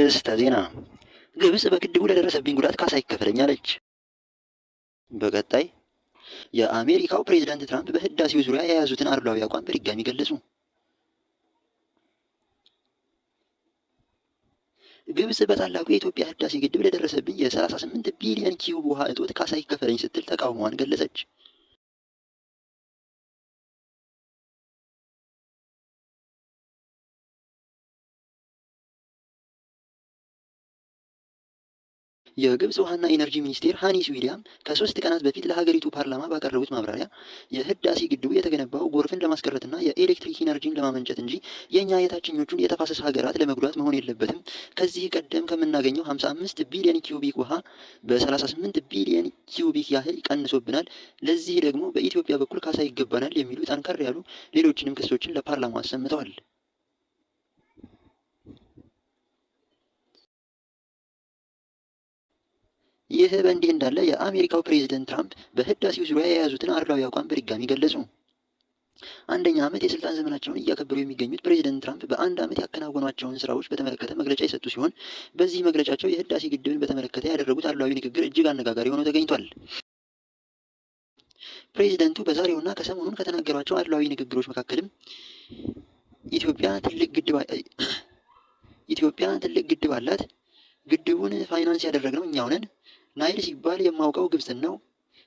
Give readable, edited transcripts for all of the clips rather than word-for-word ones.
አርዕስተ ዜና። ግብጽ በግድቡ ለደረሰብኝ ጉዳት ካሳ ይከፈለኝ አለች። በቀጣይ የአሜሪካው ፕሬዝዳንት ትራምፕ በህዳሴው ዙሪያ የያዙትን አድሏዊ አቋም በድጋሚ ገለጹ። ግብጽ በታላቁ የኢትዮጵያ ህዳሴ ግድብ ለደረሰብኝ የ38 ቢሊዮን ኪዩብ ውሃ እጦት ካሳ ይከፈለኝ ስትል ተቃውሟን ገለጸች። የግብጽ ውሃና ኢነርጂ ሚኒስቴር ሃኒስ ዊሊያም ከ3 ቀናት በፊት ለሀገሪቱ ፓርላማ ባቀረቡት ማብራሪያ የህዳሴ ግድቡ የተገነባው ጎርፍን ለማስቀረትና የኤሌክትሪክ ኢነርጂን ለማመንጨት እንጂ የእኛ የታችኞቹን የተፋሰስ ሀገራት ለመጉዳት መሆን የለበትም። ከዚህ ቀደም ከምናገኘው 55 ቢሊዮን ኪዩቢክ ውሃ በ38 ቢሊዮን ኪዩቢክ ያህል ቀንሶብናል። ለዚህ ደግሞ በኢትዮጵያ በኩል ካሳ ይገባናል የሚሉ ጠንከር ያሉ ሌሎችንም ክሶችን ለፓርላማው አሰምተዋል። ይህ በእንዲህ እንዳለ የአሜሪካው ፕሬዝደንት ትራምፕ በህዳሴው ዙሪያ የያዙትን አድሏዊ አቋም በድጋሚ ገለጹ። አንደኛ ዓመት የስልጣን ዘመናቸውን እያከበሩ የሚገኙት ፕሬዝደንት ትራምፕ በአንድ ዓመት ያከናወኗቸውን ስራዎች በተመለከተ መግለጫ የሰጡ ሲሆን በዚህ መግለጫቸው የህዳሴ ግድብን በተመለከተ ያደረጉት አድሏዊ ንግግር እጅግ አነጋጋሪ ሆኖ ተገኝቷል። ፕሬዝደንቱ በዛሬውና ከሰሞኑን ከተናገሯቸው አድሏዊ ንግግሮች መካከልም ኢትዮጵያ ትልቅ ግድብ አላት፣ ግድቡን ፋይናንስ ያደረግነው እኛው ነን፣ ናይል ሲባል የማውቀው ግብፅን ነው።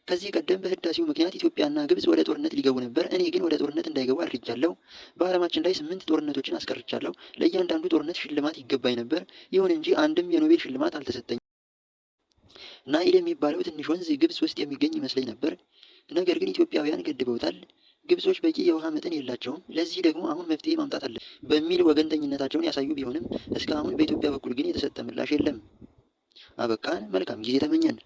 ከዚህ ቀደም በህዳሴው ምክንያት ኢትዮጵያና ግብፅ ወደ ጦርነት ሊገቡ ነበር። እኔ ግን ወደ ጦርነት እንዳይገቡ አድርጃለሁ። በዓለማችን ላይ 8 ጦርነቶችን አስቀርቻለሁ። ለእያንዳንዱ ጦርነት ሽልማት ይገባኝ ነበር። ይሁን እንጂ አንድም የኖቤል ሽልማት አልተሰጠኝም። ናይል የሚባለው ትንሽ ወንዝ ግብፅ ውስጥ የሚገኝ ይመስለኝ ነበር። ነገር ግን ኢትዮጵያውያን ገድበውታል። ግብጾች በቂ የውሃ መጠን የላቸውም። ለዚህ ደግሞ አሁን መፍትሄ ማምጣት አለ በሚል ወገንተኝነታቸውን ያሳዩ ቢሆንም እስካሁን በኢትዮጵያ በኩል ግን የተሰጠ ምላሽ የለም። አበቃን። መልካም ጊዜ ተመኘን።